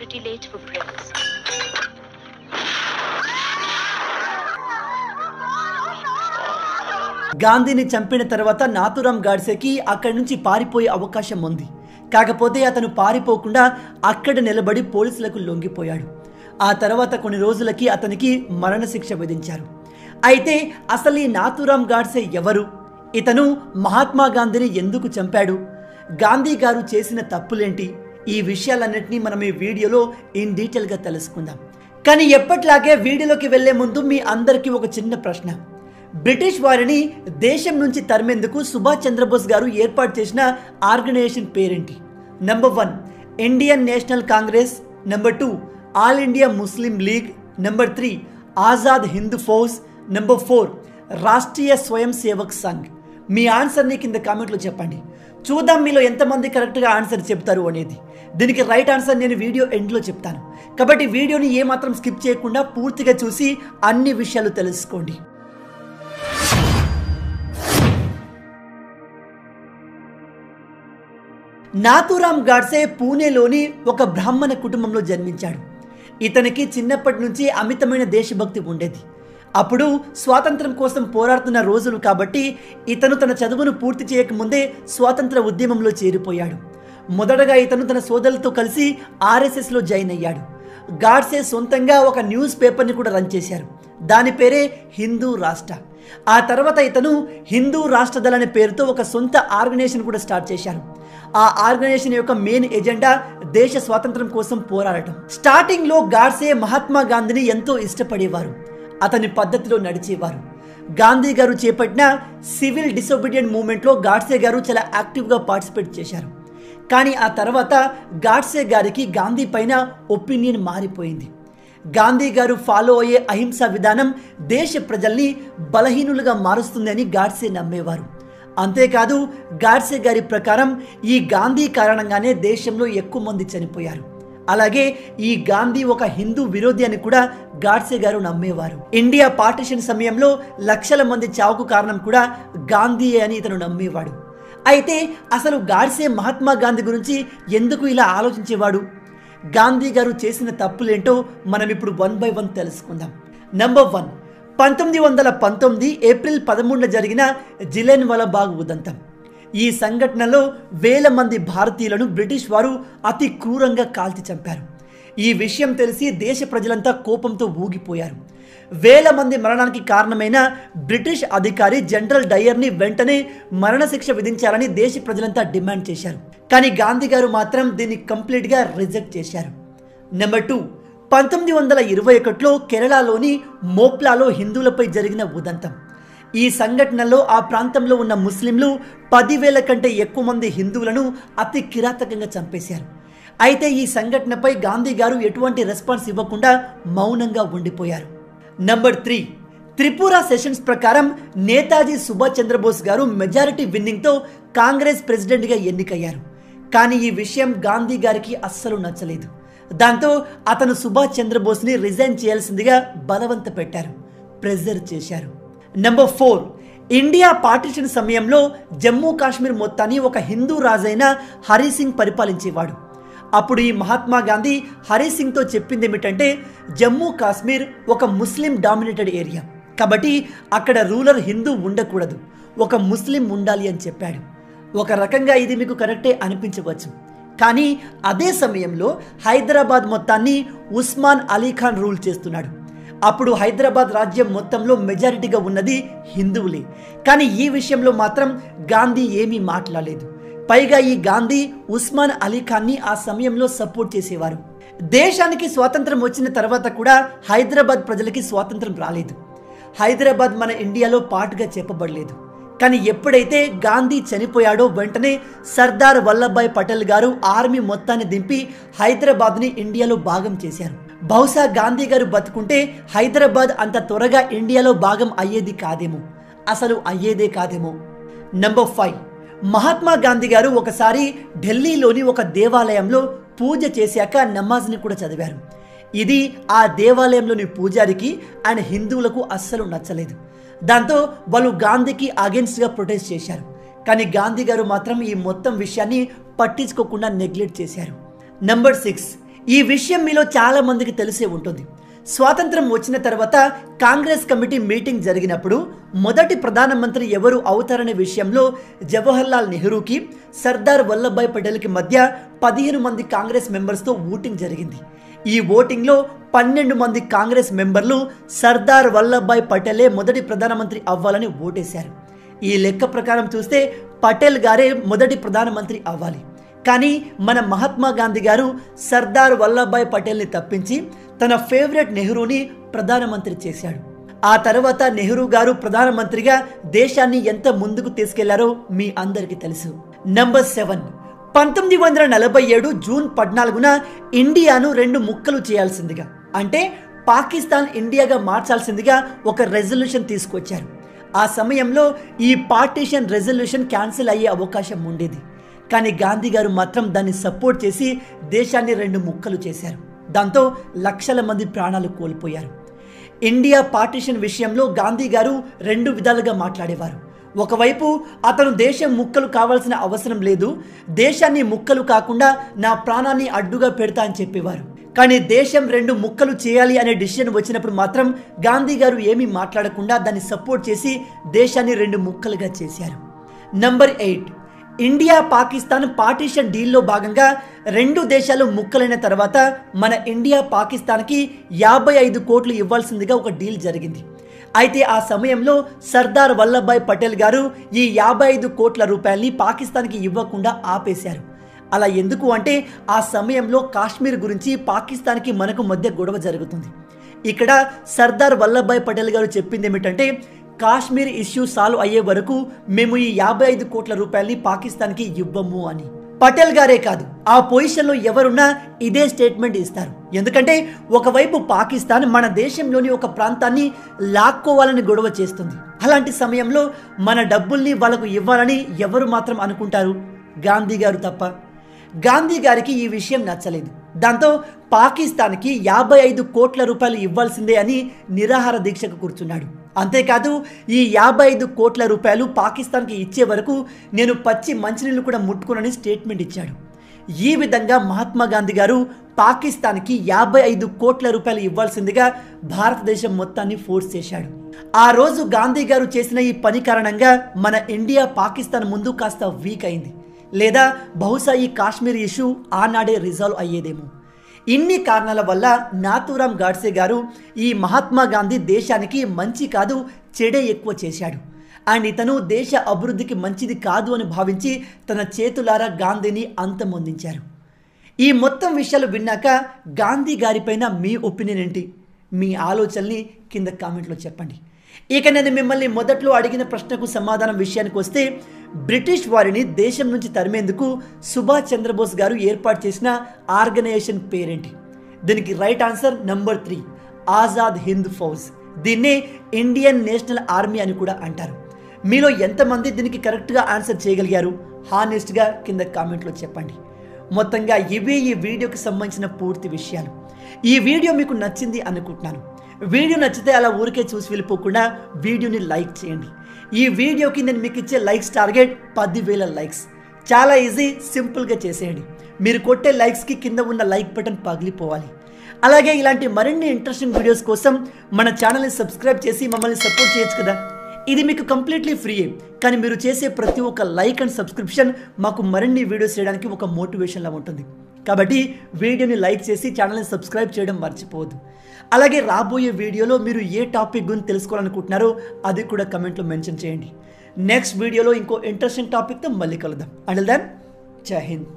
pretty late for prayers. గాంధీని చంపిన తర్వాత నాథూరాం గాడ్సేకి అక్కడి నుంచి పారిపోయే అవకాశం ఉంది. కాకపోతే అతను పారిపోకుండా అక్కడ నిలబడి పోలీసులకు లొంగిపోయాడు. ఆ తర్వాత కొన్ని రోజులకి అతనికి మరణశిక్ష విధించారు. అయితే అసలు ఈ నాథూరాం గాడ్సే ఎవరు? ఇతను మహాత్మా గాంధీని ఎందుకు చంపాడు? గాంధీ గారు చేసిన తప్పులేంటి? ఈ విషయాలన్నింటినీ మనం ఈ వీడియోలో ఇన్ డీటెయిల్గా తెలుసుకుందాం. కానీ ఎప్పట్లాగే వీడియోలోకి వెళ్లే ముందు మీ అందరికీ ఒక చిన్న ప్రశ్న. బ్రిటిష్ వారిని దేశం నుంచి తరిమేందుకు సుభాష్ చంద్రబోస్ గారు ఏర్పాటు చేసిన ఆర్గనైజేషన్ పేరేంటి? Number 1 Indian national Congress, number 2 all India Muslim league, number 3 Azad Hindu Fauj, number 4 Rashtriya స్వయం సేవక్ సంఘ్. మీ ఆన్సర్ని కింద కామెంట్లో చెప్పండి. చూద్దాం మీలో ఎంతమంది కరెక్ట్గా ఆన్సర్ చెప్తారు అనేది. దీనికి రైట్ ఆన్సర్ నేను వీడియో ఎండ్లో చెప్తాను. కాబట్టి వీడియోని ఏమాత్రం స్కిప్ చేయకుండా పూర్తిగా చూసి అన్ని విషయాలు తెలుసుకోండి. నాథూరాం గాడ్సే పూణేలోని ఒక బ్రాహ్మణ కుటుంబంలో జన్మించాడు. ఇతనికి చిన్నప్పటి నుంచి అమితమైన దేశభక్తి ఉండేది. అప్పుడు స్వాతంత్రం కోసం పోరాడుతున్న రోజులు కాబట్టి ఇతను తన చదువును పూర్తి చేయకముందే స్వాతంత్ర ఉద్యమంలో చేరిపోయాడు. మొదటగా ఇతను తన సోదరులతో కలిసి ఆర్ఎస్ఎస్లో జాయిన్ అయ్యాడు. గాడ్సే సొంతంగా ఒక న్యూస్ పేపర్ని కూడా రన్ చేశారు. దాని పేరే హిందూ రాష్ట్ర. ఆ తర్వాత ఇతను హిందూ రాష్ట్ర దళ అనే పేరుతో ఒక సొంత ఆర్గనైజేషన్ కూడా స్టార్ట్ చేశారు. ఆ ఆర్గనైజేషన్ యొక్క మెయిన్ ఎజెండా దేశ స్వాతంత్రం కోసం పోరాడటం. స్టార్టింగ్ లో గాడ్సే మహాత్మా గాంధీని ఎంతో ఇష్టపడేవారు. అతని పద్ధతిలో నడిచేవారు. గాంధీ గారు చేపట్టిన సివిల్ డిసోబీడియంట్ మూవ్మెంట్లో గాడ్సే గారు చాలా యాక్టివ్గా పార్టిసిపేట్ చేశారు. కానీ ఆ తర్వాత గాడ్సే గారికి గాంధీ పైన ఒపీనియన్ మారిపోయింది. గాంధీ గారు ఫాలో అయ్యే అహింసా విధానం దేశ ప్రజల్ని బలహీనులుగా మారుస్తుందని గాడ్సే నమ్మేవారు. అంతేకాదు గాడ్సే గారి ప్రకారం ఈ గాంధీ కారణంగానే దేశంలో ఎక్కువ మంది చనిపోయారు. అలాగే ఈ గాంధీ ఒక హిందూ విరోధి అని కూడా గాడ్సే గారు నమ్మేవారు. ఇండియా పార్టిషన్ సమయంలో లక్షల మంది చావుకు కారణం కూడా గాంధీయే అని ఇతను నమ్మేవాడు. అయితే అసలు గాడ్సే మహాత్మా గాంధీ గురించి ఎందుకు ఇలా ఆలోచించేవాడు? గాంధీ గారు చేసిన తప్పులేంటో మనం ఇప్పుడు 1 by 1 తెలుసుకుందాం. నెంబర్ 1 1919 ఏప్రిల్ 13 జరిగిన జిలియన్వాలా బాగ్ ఉదంతం. ఈ సంఘటనలో వేల మంది భారతీయులను బ్రిటిష్ వారు అతి క్రూరంగా కాల్చి చంపారు. ఈ విషయం తెలిసి దేశ ప్రజలంతా కోపంతో ఊగిపోయారు. వేల మంది మరణానికి కారణమైన బ్రిటిష్ అధికారి జనరల్ డయర్ని వెంటనే మరణశిక్ష విధించాలని దేశ ప్రజలంతా డిమాండ్ చేశారు. కానీ గాంధీ గారు మాత్రం దీన్ని కంప్లీట్గా రిజెక్ట్ చేశారు. నెంబర్ 2 1921లో కేరళలోని మోప్లాలో హిందువులపై జరిగిన ఉదంతం. ఈ సంఘటనలో ఆ ప్రాంతంలో ఉన్న ముస్లింలు 10,000 కంటే ఎక్కువ మంది హిందువులను అతి కిరాతకంగా చంపేశారు. అయితే ఈ సంఘటనపై గాంధీ గారు ఎటువంటి రెస్పాన్స్ ఇవ్వకుండా మౌనంగా ఉండిపోయారు. నెంబర్ 3 త్రిపుర సెషన్స్ ప్రకారం నేతాజీ సుభాష్ చంద్రబోస్ గారు మెజారిటీ విన్నింగ్తో కాంగ్రెస్ ప్రెసిడెంట్గా ఎన్నికయ్యారు. కానీ ఈ విషయం గాంధీ గారికి అస్సలు నచ్చలేదు. దాంతో అతను సుభాష్ చంద్రబోస్ని రిజైన్ చేయాల్సిందిగా బలవంత పెట్టారు, ప్రెజర్ చేశారు. నెంబర్ 4 ఇండియా పార్టిషన్ సమయంలో జమ్మూ కాశ్మీర్ మొత్తాన్ని ఒక హిందూ రాజైన హరి సింగ్ పరిపాలించేవాడు. అప్పుడు ఈ మహాత్మా గాంధీ హరి సింగ్తో చెప్పింది ఏమిటంటే, జమ్మూ కాశ్మీర్ ఒక ముస్లిం డామినేటెడ్ ఏరియా కాబట్టి అక్కడ రూలర్ హిందూ ఉండకూడదు, ఒక ముస్లిం ఉండాలి అని చెప్పాడు. ఒక రకంగా ఇది మీకు కరెక్టే అనిపించవచ్చు. కానీ అదే సమయంలో హైదరాబాద్ మొత్తాన్ని ఉస్మాన్ అలీ ఖాన్ రూల్ చేస్తున్నాడు. అప్పుడు హైదరాబాద్ రాజ్యం మొత్తంలో మెజారిటీగా ఉన్నది హిందువులే. కానీ ఈ విషయంలో మాత్రం గాంధీ ఏమీ మాట్లాడలేదు. పైగా ఈ గాంధీ ఉస్మాన్ అలీ ఖాన్ని ఆ సమయంలో సపోర్ట్ చేసేవారు. దేశానికి స్వాతంత్రం వచ్చిన తర్వాత కూడా హైదరాబాద్ ప్రజలకి స్వాతంత్రం రాలేదు. హైదరాబాద్ మన ఇండియాలో పార్ట్గా చెప్పబడలేదు. కానీ ఎప్పుడైతే గాంధీ చనిపోయాడో వెంటనే సర్దార్ వల్లభాయ్ పటేల్ గారు ఆర్మీ మొత్తాన్ని దింపి హైదరాబాద్ని ఇండియాలో భాగం చేశారు. బహుశా గాంధీ గారు బతుకుంటే హైదరాబాద్ అంత త్వరగా ఇండియాలో భాగం అయ్యేది కాదేమో, అసలు అయ్యేదే కాదేమో. నెంబర్ 5 మహాత్మా గాంధీ గారు ఒకసారి ఢిల్లీలోని ఒక దేవాలయంలో పూజ చేశాక నమాజ్ని కూడా చదివారు. ఇది ఆ దేవాలయంలోని పూజారికి ఆయన హిందువులకు అస్సలు నచ్చలేదు. దాంతో వాళ్ళు గాంధీకి అగెన్స్ట్గా ప్రొటెస్ట్ చేశారు. కానీ గాంధీ గారు మాత్రం ఈ మొత్తం విషయాన్ని పట్టించుకోకుండా నెగ్లెక్ట్ చేశారు. నెంబర్ 6 ఈ విషయం మీలో చాలా మందికి తెలిసే ఉంటుంది. స్వాతంత్రం వచ్చిన తర్వాత కాంగ్రెస్ కమిటీ మీటింగ్ జరిగినప్పుడు మొదటి ప్రధానమంత్రి ఎవరు అవుతారనే విషయంలో జవహర్లాల్ నెహ్రూకి సర్దార్ వల్లభాయ్ పటేల్కి మధ్య 15 మంది కాంగ్రెస్ మెంబర్స్తో ఓటింగ్ జరిగింది. ఈ ఓటింగ్లో 12 మంది కాంగ్రెస్ మెంబర్లు సర్దార్ వల్లభాయ్ పటేలే మొదటి ప్రధానమంత్రి అవ్వాలని ఓటేశారు. ఈ లెక్క ప్రకారం చూస్తే పటేల్ గారే మొదటి ప్రధానమంత్రి అవ్వాలి. కానీ మన మహాత్మా గాంధీ గారు సర్దార్ వల్లభాయ్ పటేల్ని తప్పించి తన ఫేవరెట్ నెహ్రూని ప్రధానమంత్రి చేశాడు. ఆ తర్వాత నెహ్రూ గారు ప్రధానమంత్రిగా దేశాన్ని ఎంత ముందుకు తీసుకెళ్లారో మీ అందరికీ తెలుసు. నంబర్ 7, 1947 జూన్ 14న ఇండియాను 2 ముక్కలు చేయాల్సిందిగా, అంటే పాకిస్తాన్ ఇండియాగా మార్చాల్సిందిగా ఒక రెజల్యూషన్ తీసుకొచ్చారు. ఆ సమయంలో ఈ పార్టీషన్ రెజల్యూషన్ క్యాన్సిల్ అయ్యే అవకాశం ఉండేది. కానీ గాంధీ గారు మాత్రం దాన్ని సపోర్ట్ చేసి దేశాన్ని 2 ముక్కలు చేశారు. దాంతో లక్షల మంది ప్రాణాలు కోల్పోయారు. ఇండియా పార్టీషన్ విషయంలో గాంధీ గారు 2 విధాలుగా మాట్లాడేవారు. ఒకవైపు అతను దేశం ముక్కలు కావాల్సిన అవసరం లేదు, దేశాన్ని ముక్కలు కాకుండా నా ప్రాణాన్ని అడ్డుగా పెడతా అని చెప్పేవారు. కానీ దేశం 2 ముక్కలు చేయాలి అనే డిసిషన్ వచ్చినప్పుడు మాత్రం గాంధీ గారు ఏమీ మాట్లాడకుండా దాన్ని సపోర్ట్ చేసి దేశాన్ని 2 ముక్కలుగా చేశారు. నంబర్ 8, ఇండియా పాకిస్తాన్ పార్టీషన్ డీల్లో భాగంగా 2 దేశాలు ముక్కలైన తర్వాత మన ఇండియా పాకిస్తాన్కి 55 కోట్లు ఇవ్వాల్సిందిగా ఒక డీల్ జరిగింది. అయితే ఆ సమయంలో సర్దార్ వల్లభాయ్ పటేల్ గారు ఈ 55 కోట్ల రూపాయల్ని పాకిస్తాన్కి ఇవ్వకుండా ఆపేశారు. అలా ఎందుకు అంటే ఆ సమయంలో కాశ్మీర్ గురించి పాకిస్తాన్కి మనకు మధ్య గొడవ జరుగుతుంది. ఇక్కడ సర్దార్ వల్లభాయ్ పటేల్ గారు చెప్పింది ఏమిటంటే కాశ్మీర్ ఇష్యూ సాల్వ్ అయ్యే వరకు మేము ఈ 55 కోట్ల రూపాయల్ని పాకిస్తాన్కి ఇవ్వము అని. పటేల్ గారే కాదు, ఆ పొజిషన్లో ఎవరున్నా ఇదే స్టేట్మెంట్ ఇస్తారు. ఎందుకంటే ఒకవైపు పాకిస్తాన్ మన దేశంలోని ఒక ప్రాంతాన్ని లాక్కోవాలని గొడవ చేస్తుంది. అలాంటి సమయంలో మన డబ్బుల్ని వాళ్ళకు ఇవ్వాలని ఎవరు మాత్రం అనుకుంటారు? గాంధీ గారు తప్ప. గాంధీ గారికి ఈ విషయం నచ్చలేదు. దాంతో పాకిస్తాన్కి 55 కోట్ల రూపాయలు ఇవ్వాల్సిందే అని నిరాహార దీక్షకు కూర్చున్నాడు. అంతేకాదు ఈ 55 కోట్ల రూపాయలు పాకిస్తాన్కి ఇచ్చే వరకు నేను పచ్చి మంచినీళ్ళు కూడా ముట్టుకోనని స్టేట్మెంట్ ఇచ్చాడు. ఈ విధంగా మహాత్మా గాంధీ గారు పాకిస్తాన్కి 55 కోట్ల రూపాయలు ఇవ్వాల్సిందిగా భారతదేశం మొత్తాన్ని ఫోర్స్ చేశాడు. ఆ రోజు గాంధీ గారు చేసిన ఈ పని కారణంగా మన ఇండియా పాకిస్తాన్ ముందు కాస్త వీక్ అయింది. లేదా బహుశా ఈ కాశ్మీర్ ఇష్యూ ఆనాడే రిజాల్వ్ అయ్యేదేమో. ఇన్ని కారణాల వల్ల నాథూరామ్ గాడ్సే గారు ఈ మహాత్మా గాంధీ దేశానికి మంచి కాదు చెడే ఎక్కువ చేశాడు. అండ్ ఇతను దేశ అభివృద్ధికి మంచిది కాదు అని భావించి తన చేతులారా గాంధీని అంతమొందించారు. ఈ మొత్తం విషయాలు విన్నాక గాంధీ గారిపైన మీ ఒపీనియన్ ఏంటి? మీ ఆలోచనల్ని కింద కామెంట్లో చెప్పండి. ఇక నేను మిమ్మల్ని మొదట్లో అడిగిన ప్రశ్నకు సమాధానం విషయానికి వస్తే, బ్రిటిష్ వారిని దేశం నుంచి తరిమేందుకు సుభాష్ చంద్రబోస్ గారు ఏర్పాటు చేసిన ఆర్గనైజేషన్ పేరేంటి? దీనికి right answer number 3, Azad Hind Fauj. దీన్నే ఇండియన్ నేషనల్ ఆర్మీ అని కూడా అంటారు. మీలో ఎంతమంది దీనికి కరెక్ట్గా ఆన్సర్ చేయగలిగారు? హానెస్ట్గా కింద కామెంట్లో చెప్పండి. మొత్తంగా ఇవే ఈ వీడియోకి సంబంధించిన పూర్తి విషయాలు. ఈ వీడియో మీకు నచ్చింది అనుకుంటున్నాను. వీడియో నచ్చితే అలా ఊరికే చూసి వెళ్ళిపోకుండా వీడియోని లైక్ చేయండి. ఈ వీడియోకి నేను మీకు ఇచ్చే లైక్స్ టార్గెట్ 10,000 లైక్స్. చాలా ఈజీ, సింపుల్గా చేసేయండి. మీరు కొట్టే లైక్స్కి కింద ఉన్న లైక్ బటన్ పగిలిపోవాలి. అలాగే ఇలాంటి మరిన్ని ఇంట్రెస్టింగ్ వీడియోస్ కోసం మన ఛానల్ని సబ్స్క్రైబ్ చేసి మమ్మల్ని సపోర్ట్ చేయొచ్చు కదా. ఇది మీకు కంప్లీట్లీ ఫ్రీ. కానీ మీరు చేసే ప్రతి ఒక్క లైక్ అండ్ సబ్స్క్రిప్షన్ మాకు మరిన్ని వీడియోస్ చేయడానికి ఒక మోటివేషన్లా ఉంటుంది. కాబట్టి వీడియోని లైక్ చేసి ఛానల్ని సబ్స్క్రైబ్ చేయడం మర్చిపోవద్దు. అలాగే రాబోయే వీడియోలో మీరు ఏ టాపిక్ గురించి తెలుసుకోవాలనుకుంటున్నారో అది కూడా కమెంట్లో మెన్షన్ చేయండి. నెక్స్ట్ వీడియోలో ఇంకో ఇంట్రెస్టింగ్ టాపిక్తో మళ్ళీ కలుద్దాం. అంటిల్ దెన్, జై హింద్.